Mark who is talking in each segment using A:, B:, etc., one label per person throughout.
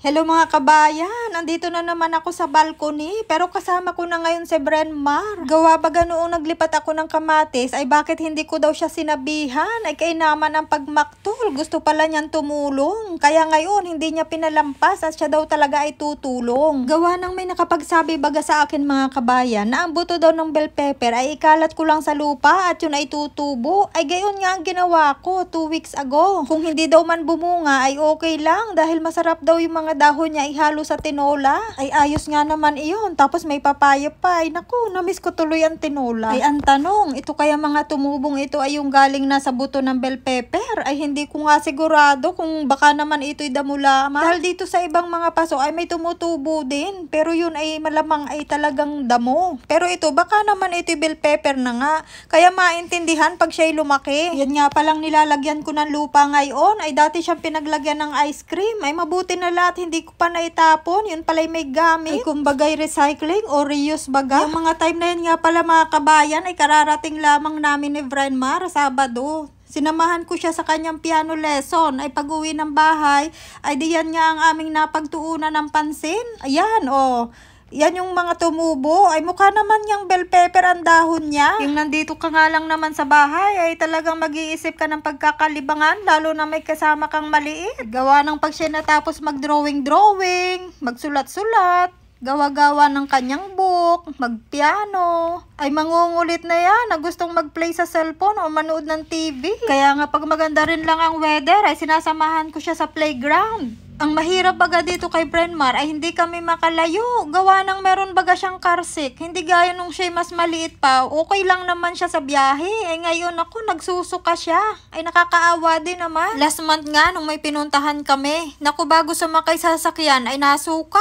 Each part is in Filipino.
A: Hello mga kabayan, nandito na naman ako sa balcony pero kasama ko na ngayon si Brenmar. Gawa baga noong naglipat ako ng kamatis ay bakit hindi ko daw siya sinabihan, ay kainaman ang pagmaktol, gusto pala niyang tumulong. Kaya ngayon hindi niya pinalampas at siya daw talaga ay tutulong. Gawa nang may nakapagsabi baga sa akin mga kabayan na ang buto daw ng bell pepper ay ikalat ko lang sa lupa at yun ay tutubo. Ay gayon nga ang ginawa ko 2 weeks ago. Kung hindi daw man bumunga ay okay lang dahil masarap daw yung mga dahon niya ihalo sa tinola. Ay ayos nga naman iyon. Tapos may papaya pa. Ay naku, namiss ko tuloy ang tinola. Ay ang tanong, ito kaya mga tumubong ito ay yung galing na sa buto ng bell pepper? Ay hindi ko nga sigurado kung baka naman ito'y damo lamang. Dahil dito sa ibang mga paso ay may tumutubo din. Pero yun ay malamang ay talagang damo. Pero ito baka naman ito'y bell pepper na nga. Kaya maintindihan pag siya'y lumaki. Yan nga palang nilalagyan ko ng lupa ngayon. Ay dati siyang pinaglagyan ng ice cream. Ay mabuti na lahat hindi ko pa naitapon, yun pala'y may gamit. Ay kumbagay recycling o reuse baga. Yung mga time na yun nga pala mga kabayan ay kararating lamang namin ni Brenmar Sabado. Sinamahan ko siya sa kanyang piano lesson. Ay pag-uwi ng bahay, ay diyan nga ang aming napagtuunan ng pansin. Ayan, oh. Yan yung mga tumubo. Ay mukha naman yung bell pepper ang dahon niya. Yung nandito ka nga lang naman sa bahay ay talagang mag-iisip ka ng pagkakalibangan lalo na may kasama kang maliit. Gawa ng pag siya natapos mag-drawing, magsulat-sulat, gawa-gawa ng kanyang book, magpiano, ay mangungulit na yan na gustong mag-play sa cellphone o manood ng TV. Kaya nga pag maganda rin lang ang weather ay sinasamahan ko siya sa playground. Ang mahirap baga dito kay Brenmar ay hindi kami makalayo. Gawa ng meron baga siyang car sick. Hindi gaya nung siya mas maliit pa. Okay lang naman siya sa biyahe. Ay ngayon ako nagsusuka siya. Ay nakakaawa din naman. Last month nga nung may pinuntahan kami. Naku bago sumakay sa sasakyan ay nasuka.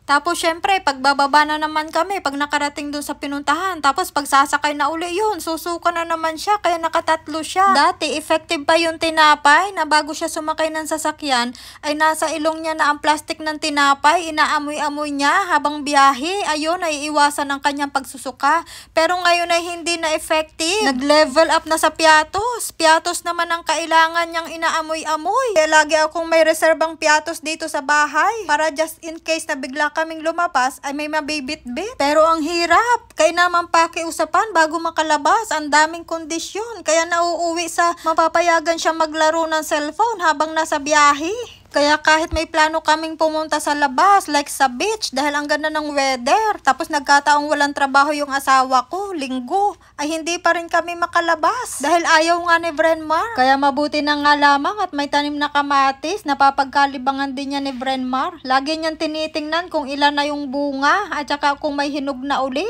A: Tapos syempre pagbababa na naman kami pag nakarating dun sa pinuntahan. Tapos pag sasakay na uli yun, susuka na naman siya kaya nakatatlo siya. Dati effective pa yung tinapay na bago siya sumakay ng sasakyan ay nasa ilong niya na ang plastic ng tinapay. Inaamoy-amoy niya habang biyahe. Ayun ay iwasan ang kanyang pagsusuka. Pero ngayon ay hindi na effective. Nag-level up na sa piatos. Piatos naman ang kailangan niyang inaamoy-amoy. Kaya lagi akong may reserbang piatos dito sa bahay para just in case na bigla kaming lumapas ay may mabibit-bit. Pero ang hirap. Kaya naman pakiusapan bago makalabas. Ang daming kondisyon. Kaya nauuwi sa mapapayagan siya maglaro ng cellphone habang nasa biyahe. Kaya kahit may plano kaming pumunta sa labas, like sa beach, dahil ang ganda ng weather, tapos nagkataong walang trabaho yung asawa ko, linggo, ay hindi pa rin kami makalabas. Dahil ayaw nga ni Brenmar. Kaya mabuti na nga lamang at may tanim na kamatis, napapagkalibangan din niya ni Brenmar. Lagi niyang tinitingnan kung ilan na yung bunga, at saka kung may hinog na uli,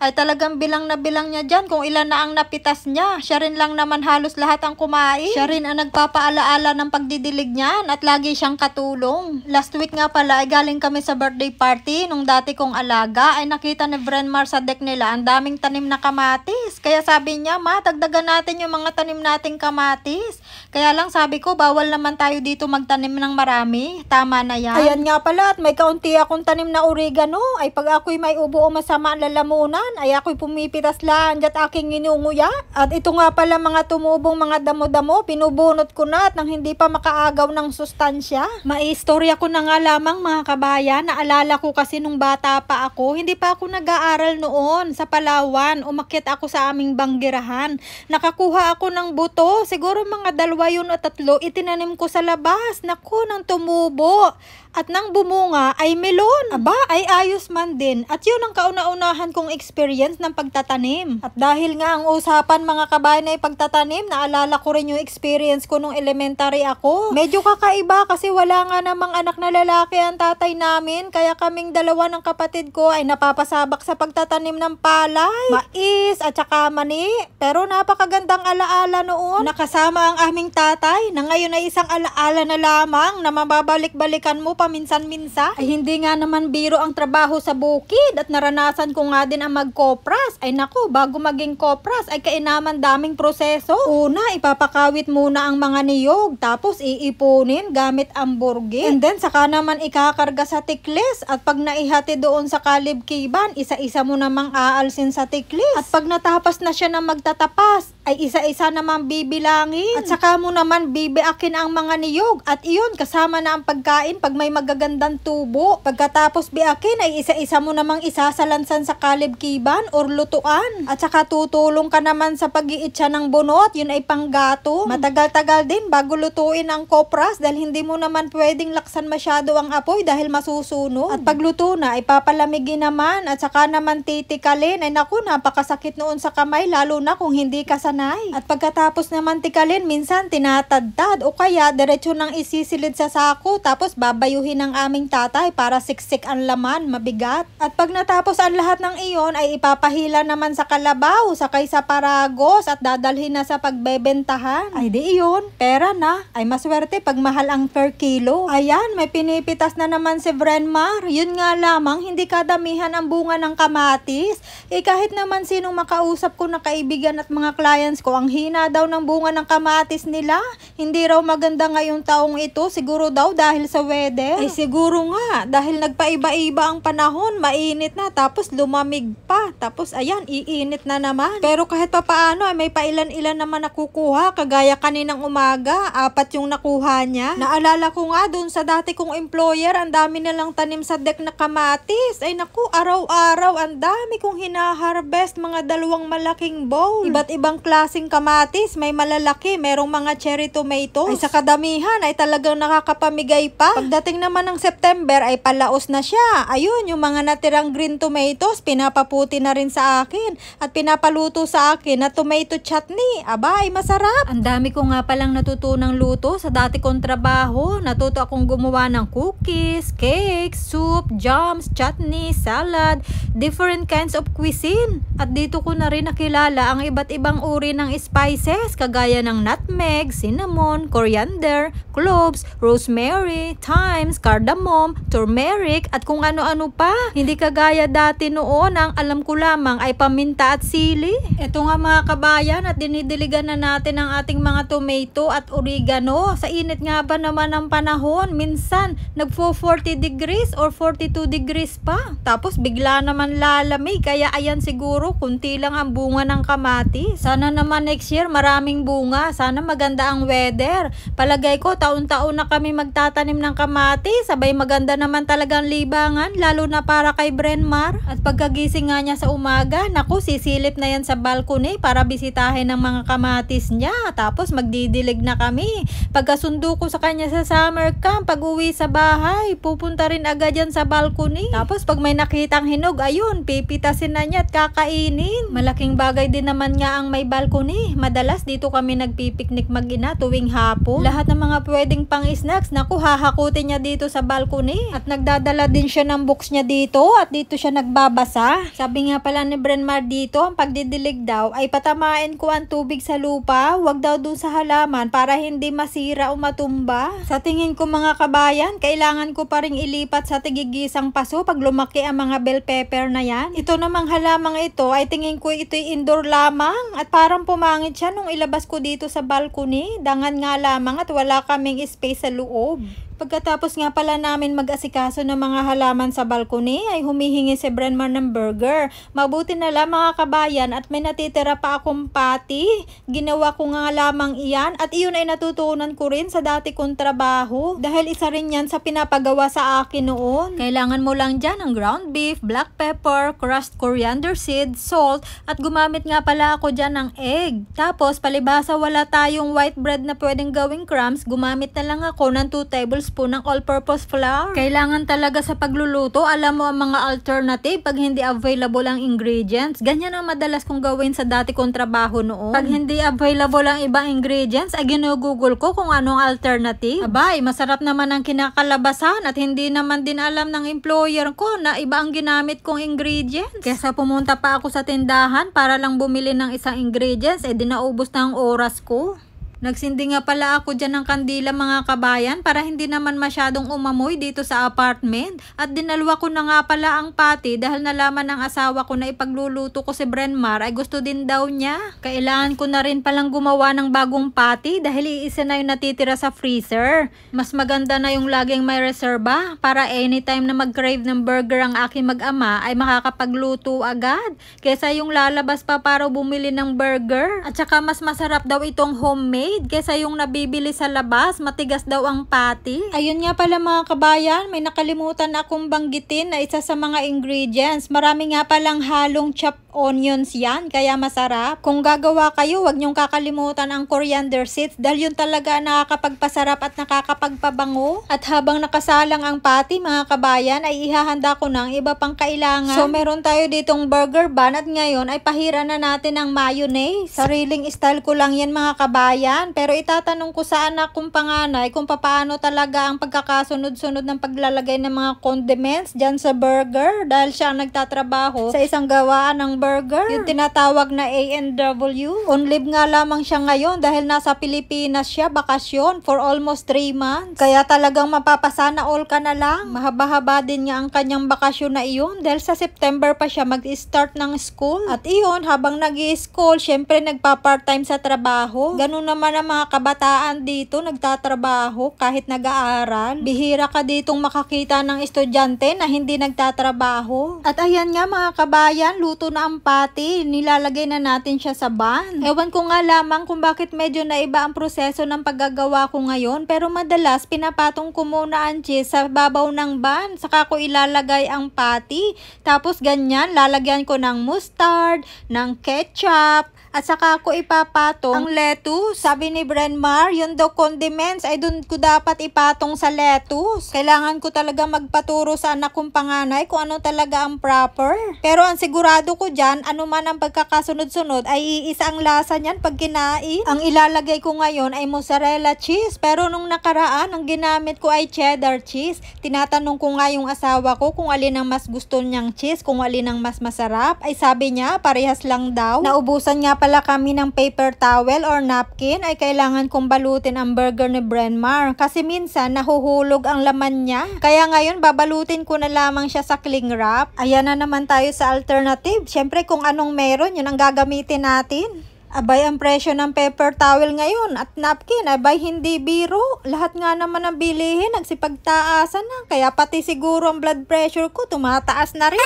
A: ay talagang bilang na bilang niya dyan kung ilan na ang napitas niya. Siya rin lang naman halos lahat ang kumain. Siya rin ang nagpapaalaala ng pagdidilig niyan at lagi siyang katulong. Last week nga pala ay galing kami sa birthday party nung dati kong alaga ay nakita ni Brenmar sa deck nila ang daming tanim na kamatis. Kaya sabi niya, ma, dagdagan natin yung mga tanim nating kamatis. Kaya lang sabi ko, bawal naman tayo dito magtanim ng marami. Tama na yan. Ayan nga pala at may kaunti akong tanim na oregano. Ay pag ako'y may ubo o masama ang lalamunan, ay ako'y pumipitas lang at aking inunguya. At ito nga pala mga tumubong mga damo-damo, pinubunot ko na at nang hindi pa makaagaw ng sustansya. Maistorya ko na nga lamang mga kabayan, naalala ko kasi nung bata pa ako, hindi pa ako nag-aaral noon sa Palawan, umakyat ako sa aming banggirahan. Nakakuha ako ng buto, siguro mga 2 yun o 3, itinanim ko sa labas. Naku, nang tumubo. At nang bumunga ay melon. Aba, ay ayos man din. At yun ang kauna-unahan kong experience ng pagtatanim. At dahil nga ang usapan mga kabayan ay pagtatanim, naalala ko rin yung experience ko nung elementary ako. Medyo kakaiba kasi wala nga namang anak na lalaki ang tatay namin. Kaya kaming 2 ng kapatid ko ay napapasabak sa pagtatanim ng palay, mais at saka mani. Pero napakagandang alaala noon. Nakasama ang aming tatay na ngayon ay isang alaala na lamang na mababalik-balikan mo paminsan-minsan. Ay hindi nga naman biro ang trabaho sa bukid at naranasan ko nga din ang mag-kopras. Ay naku, bago maging kopras ay kainaman daming proseso. Una, ipapakawit muna ang mga niyog, tapos iipunin gamit ang burgin. And then saka naman ikakarga sa tiklis at pag naihati doon sa kalibkiban, isa-isa mo namang aalsin sa tiklis. At pag natapos na siya na magtatapas, ay isa-isa naman bibilangin. At saka mo naman bibiakin ang mga niyog. At iyon, kasama na ang pagkain pag may may magagandang tubo. Pagkatapos biakin ay isa-isa mo namang isasalansan sa kalibkiban or lutuan. At saka tutulong ka naman sa pag-iitsa ng bunot, yun ay panggato. Matagal-tagal din bago lutuin ang kopras dahil hindi mo naman pwedeng laksan masyado ang apoy dahil masusunog. At pagluto na ay papalamigin naman at saka naman titikalin. Ay naku, napakasakit noon sa kamay lalo na kung hindi ka sanay. At pagkatapos naman tikalin, minsan tinatadtad o kaya diretso nang isisilid sa sako tapos babayuhin ng aming tatay para siksik ang laman, mabigat. At pag natapos ang lahat ng iyon ay ipapahila naman sa kalabaw, sakay sa paragos at dadalhin na sa pagbebentahan. Ay di iyon, pera na. Ay maswerte pag mahal ang per kilo. Ayan, may pinipitas na naman si Brenmar. Yun nga lamang, hindi kadamihan ang bunga ng kamatis. Kahit naman sinong makausap ko na kaibigan at mga clients ko, ang hina daw ng bunga ng kamatis nila. Hindi raw maganda ngayong taong ito, siguro daw dahil sa weather. Ay siguro nga, dahil nagpaiba-iba ang panahon, mainit na, tapos lumamig pa, tapos ayan, iinit na naman. Pero kahit papaano ay may pailan-ilan naman nakukuha, kagaya kaninang umaga, 4 yung nakuha niya. Naalala ko nga doon sa dati kong employer, ang dami nilang tanim sa deck na kamatis. Ay naku, araw-araw, ang dami kong hinaharvest, mga 2 malaking bowl. Iba't ibang klaseng kamatis, may malalaki, merong mga cherry tomatoes. Ay sa kadamihan ay talagang nakakapamigay pa. Pagdating naman ng September ay palaos na siya. Ayun, yung mga natirang green tomatoes, pinapaputi na rin sa akin at pinapaluto sa akin na tomato chutney. Aba, ay masarap. Ang dami ko nga palang natutunang luto sa dati kong trabaho. Natuto akong gumawa ng cookies, cakes, soup, jams, chutney, salad, different kinds of cuisine. At dito ko na rin nakilala ang iba't ibang uri ng spices kagaya ng nutmeg, cinnamon, coriander, cloves, rosemary, thyme, cardamom, turmeric at kung ano-ano pa. Hindi kagaya dati noon, ang alam ko lamang ay paminta at sili. Ito nga mga kabayan, at dinidiligan na natin ang ating mga tomato at oregano. Sa init nga ba naman ang panahon, minsan nagfo 40 degrees or 42 degrees pa. Tapos bigla naman lalamig, kaya ayan siguro kunti lang ang bunga ng kamatis. Sana naman next year maraming bunga, sana maganda ang weather. Palagay ko taon-taon na kami magtatanim ng kamatis, sabay maganda naman talagang libangan, lalo na para kay Brenmar. At pagkagising nga niya sa umaga, naku, sisilip na yan sa balcony para bisitahin ng mga kamatis niya. Tapos magdidilig na kami. Pagkasundo ko sa kanya sa summer camp, pag uwi sa bahay, pupunta rin agad yan sa balcony. Tapos pag may nakitang hinog, ayun, pipitasin na niya at kakainin. Malaking bagay din naman nga ang may balcony. Madalas dito kami nagpipiknik mag-ina tuwing hapon. Lahat ng mga pwedeng pang-snacks, naku, hahakutin niya dito sa balcony. At nagdadala din siya ng books niya dito at dito siya nagbabasa. Sabi nga pala ni Brenmar dito, ang pagdidilig daw ay patamain ko ang tubig sa lupa, wag daw dun sa halaman para hindi masira o matumba. Sa tingin ko mga kabayan, kailangan ko pa ring ilipat sa tigigisang paso pag lumaki ang mga bell pepper na yan. Ito namang halamang ito ay tingin ko ito'y indoor lamang at parang pumangit siya nung ilabas ko dito sa balcony. Dangan nga lamang at wala kaming space sa loob. Pagkatapos nga pala namin mag-asikaso ng mga halaman sa balcony ay humihingi si Brenmar ng burger. Mabuti na lang mga kabayan at may natitira pa akong patty. Ginawa ko nga lamang iyan at iyon ay natutunan ko rin sa dati kong trabaho. Dahil isa rin yan sa pinapagawa sa akin noon. Kailangan mo lang dyan ng ground beef, black pepper, crushed coriander seed, salt at gumamit nga pala ako dyan ng egg. Tapos palibasa wala tayong white bread na pwedeng gawing crumbs, gumamit na lang ako ng 2 tablespoons ng all-purpose flour. Kailangan talaga sa pagluluto, alam mo ang mga alternative pag hindi available ang ingredients. Ganyan ang madalas kong gawin sa dati kong trabaho noon. Pag hindi available ang ibang ingredients, ay ginugugol ko kung anong alternative. Abay, masarap naman ang kinakalabasan at hindi naman din alam ng employer ko na iba ang ginamit kong ingredients. Kesa pumunta pa ako sa tindahan para lang bumili ng isang ingredients, di naubos na ang oras ko. Nagsindi nga pala ako dyan ng kandila mga kabayan para hindi naman masyadong umamoy dito sa apartment. At dinalwa ko na nga pala ang patty dahil nalaman ng asawa ko na ipagluluto ko si Brenmar ay gusto din daw niya. Kailangan ko na rin palang gumawa ng bagong patty dahil iisa na yung natitira sa freezer. Mas maganda na yung laging may reserba para anytime na mag-crave ng burger ang aking mag-ama ay makakapagluto agad. Kesa yung lalabas pa para bumili ng burger. At saka mas masarap daw itong homemade. homemade kesa yung nabibili sa labas. Matigas daw ang patty. Ayun nga pala mga kabayan, may nakalimutan akong banggitin na isa sa mga ingredients. Marami nga palang halong chopped onions yan, kaya masarap. Kung gagawa kayo, wag niyong kakalimutan ang coriander seeds dahil yun talaga nakakapagpasarap at nakakapagpabango. At habang nakasalang ang patty mga kabayan, ay ihahanda ko ng iba pang kailangan. So meron tayo ditong burger bun at ngayon ay pahira na natin ng mayonnaise. Sariling style ko lang yan mga kabayan, pero itatanong ko sa anak kong panganay kung paano talaga ang pagkakasunod-sunod ng paglalagay ng mga condiments dyan sa burger dahil siya ang nagtatrabaho sa isang gawaan ng burger. Yung tinatawag na A&W. On leave nga lamang siya ngayon dahil nasa Pilipinas siya, bakasyon for almost 3 months. Kaya talagang mapapasana all ka na lang. Mahaba-haba din nga ang kanyang bakasyon na iyon dahil sa September pa siya mag-start ng school. At iyon, habang nag-i-school, syempre nagpa-part-time sa trabaho. Ganun naman ang mga kabataan dito, nagtatrabaho kahit nag-aaral. Bihira ka ditong makakita ng estudyante na hindi nagtatrabaho. At ayan nga mga kabayan, luto na ang patty. Nilalagay na natin siya sa bun. Ewan ko nga lamang kung bakit medyo naiba ang proseso ng paggagawa ko ngayon, pero madalas pinapatong ko muna ang cheese sa babaw ng bun, saka ko ilalagay ang patty. Tapos ganyan, lalagyan ko ng mustard, ng ketchup, at saka ko ipapatong ang lettuce. Sabi ni Brenmar, yun daw condiments ay dun ko dapat ipatong sa lettuce. Kailangan ko talaga magpaturo sa anak kong panganay kung ano talaga ang proper. Pero ang sigurado ko dyan, ano man ang pagkakasunod-sunod ay iisa ang lasa niyan pag kinain. Ang ilalagay ko ngayon ay mozzarella cheese, pero nung nakaraan ang ginamit ko ay cheddar cheese. Tinatanong ko nga yung asawa ko kung alin ang mas gusto niyang cheese, kung alin ang mas masarap. Ay sabi niya, parehas lang daw. Naubusan nga pala kami ng paper towel or napkin, ay kailangan kong balutin ang burger ni Brenmar kasi minsan nahuhulog ang laman niya. Kaya ngayon babalutin ko na lamang siya sa cling wrap. Ayan na naman tayo sa alternative. Syempre kung anong meron, yun ang gagamitin natin. Abay, ang presyo ng paper towel ngayon at napkin, abay hindi biro. Lahat nga naman ang bilihin, nagsipagtaasan na. Kaya pati siguro ang blood pressure ko tumataas na rin.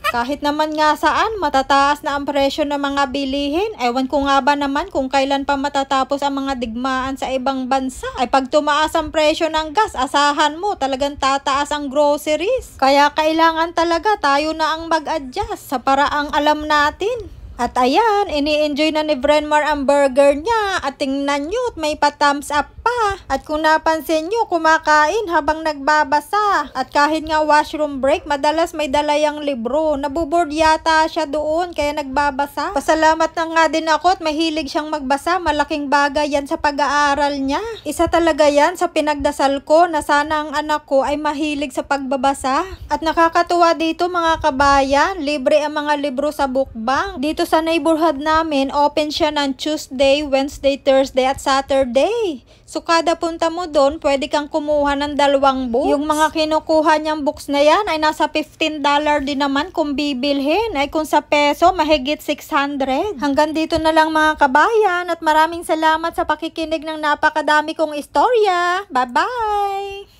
A: Kahit naman nga saan, matataas na ang presyo ng mga bilihin. Ewan ko nga ba naman kung kailan pa matatapos ang mga digmaan sa ibang bansa. Ay pag tumaas ang presyo ng gas, asahan mo, talagang tataas ang groceries. Kaya kailangan talaga tayo na ang mag-adjust sa paraang alam natin. At ayan, ini-enjoy na ni Brenmar ang burger niya. At tingnan nyo, may pa-thumbs up pa. At kung napansin nyo, kumakain habang nagbabasa. At kahit nga washroom break, madalas may dalayang libro. Nabuboard yata siya doon, kaya nagbabasa. Pasalamat na nga din ako at mahilig siyang magbasa. Malaking bagay yan sa pag-aaral niya. Isa talaga yan sa pinagdasal ko na sana ang anak ko ay mahilig sa pagbabasa. At nakakatuwa dito mga kabayan, libre ang mga libro sa bookbank. Dito sa neighborhood namin, open siya ng Tuesday, Wednesday, Thursday at Saturday. So kada punta mo doon, pwede kang kumuha ng 2 books. Yung mga kinukuha niyang books na yan ay nasa $15 din naman kung bibilhin. Ay kung sa peso, mahigit 600. Hanggang dito na lang mga kabayan at maraming salamat sa pakikinig ng napakadami kong istorya. Bye-bye!